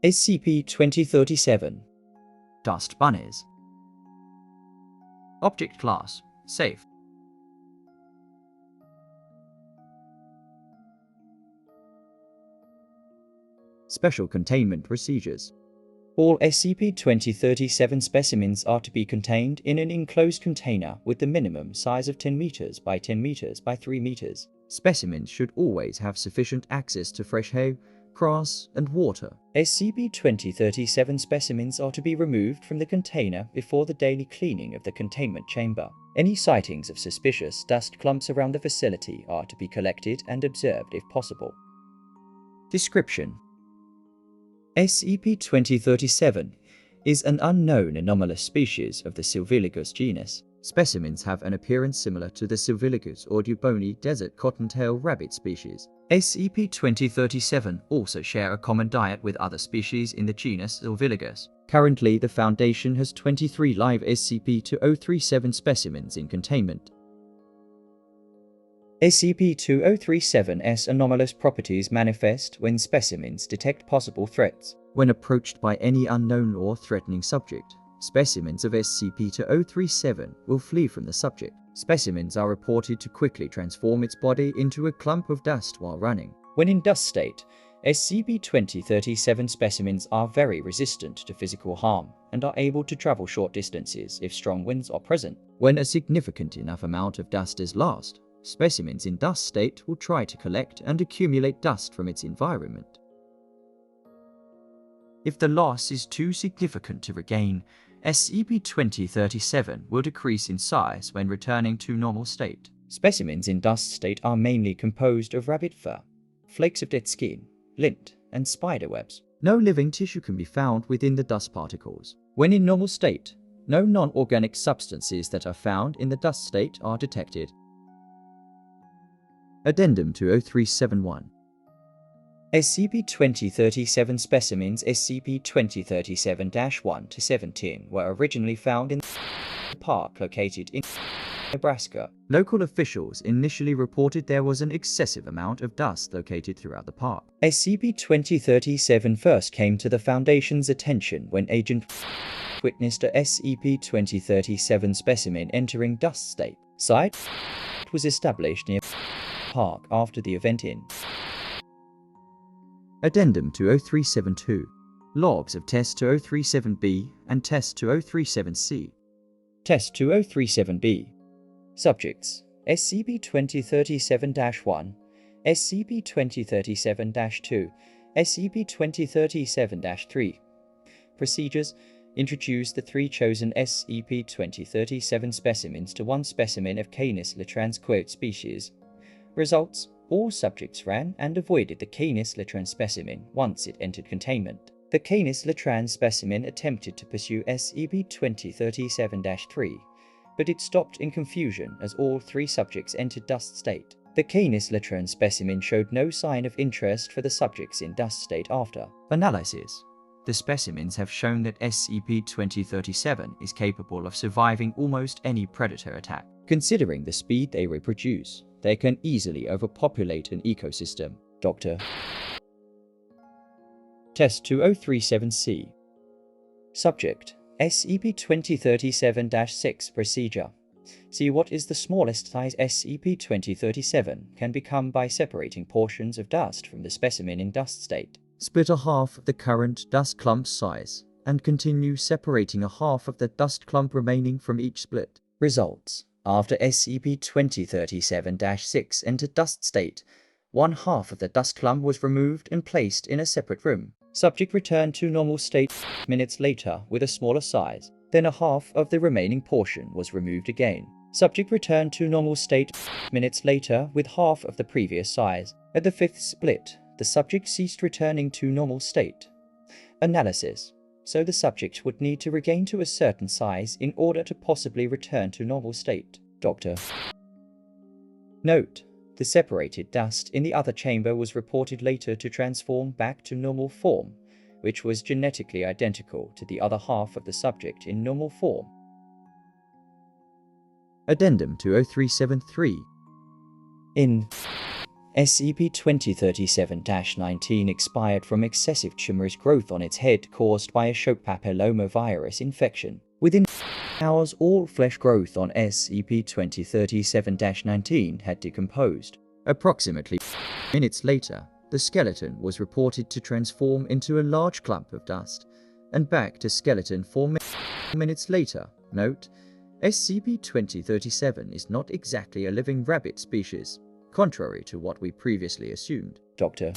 SCP-2037 Dust Bunnies. Object Class Safe. Special Containment Procedures. All SCP-2037 specimens are to be contained in an enclosed container with the minimum size of 10 meters by 10 meters by 3 meters. Specimens should always have sufficient access to fresh hay, grass, and water. SCP-2037 specimens are to be removed from the container before the daily cleaning of the containment chamber. Any sightings of suspicious dust clumps around the facility are to be collected and observed if possible. Description: SCP-2037 is an unknown anomalous species of the Silviligos genus. Specimens have an appearance similar to the Silviligos or Duboni desert cottontail rabbit species. SCP-2037 also share a common diet with other species in the genus Silviligos. Currently, the Foundation has 23 live SCP-2037 specimens in containment. SCP-2037's anomalous properties manifest when specimens detect possible threats. When approached by any unknown or threatening subject, specimens of SCP-2037 will flee from the subject. Specimens are reported to quickly transform its body into a clump of dust while running. When in dust state, SCP-2037 specimens are very resistant to physical harm and are able to travel short distances if strong winds are present. When a significant enough amount of dust is lost, specimens in dust state will try to collect and accumulate dust from its environment. If the loss is too significant to regain, SCP-2037 will decrease in size when returning to normal state. Specimens in dust state are mainly composed of rabbit fur, flakes of dead skin, lint, and spider webs. No living tissue can be found within the dust particles. When in normal state, no non-organic substances that are found in the dust state are detected. Addendum to 0371. SCP-2037 specimens SCP-2037-1 to 17 were originally found in the park located in Nebraska. Local officials initially reported there was an excessive amount of dust located throughout the park. SCP-2037 first came to the Foundation's attention when Agent witnessed a SCP-2037 specimen entering dust state. Site was established near park after the event in Addendum to 0372. Logs of Test 2037-B and Test 2037-C. Test 2037-B. Subjects: SCP-2037-1, SCP-2037-2, SCP-2037-3. Procedures: introduce the 3 chosen SCP-2037 specimens to 1 specimen of Canis latrans quote species. Results: all subjects ran and avoided the Canis latrans specimen once it entered containment. The Canis latrans specimen attempted to pursue SCP-2037-3, but it stopped in confusion as all 3 subjects entered dust state. The Canis latrans specimen showed no sign of interest for the subjects in dust state after analysis. The specimens have shown that SCP-2037 is capable of surviving almost any predator attack. Considering the speed they reproduce, they can easily overpopulate an ecosystem. Dr. Test 2037-C. Subject: SCP-2037-6 Procedure: see what is the smallest size SCP-2037 can become by separating portions of dust from the specimen in dust state. Split a half of the current dust clump size and continue separating a half of the dust clump remaining from each split. Results: after SCP-2037-6 entered dust state, 1/2 of the dust clump was removed and placed in a separate room. Subject returned to normal state minutes later with a smaller size. Then 1/2 of the remaining portion was removed again. Subject returned to normal state minutes later with 1/2 of the previous size. At the 5th split, the subject ceased returning to normal state. Analysis: so the subject would need to regain to a certain size in order to possibly return to normal state. Dr. Note: the separated dust in the other chamber was reported later to transform back to normal form, which was genetically identical to the other half of the subject in normal form. Addendum to 0373. In SCP-2037-19 expired from excessive tumorous growth on its head caused by a shock papillomavirus infection. Within hours, all flesh growth on SCP-2037-19 had decomposed. Approximately minutes later, the skeleton was reported to transform into a large clump of dust, and back to skeleton 4 minutes later. Note: SCP-2037 is not exactly a living rabbit species, contrary to what we previously assumed. Dr.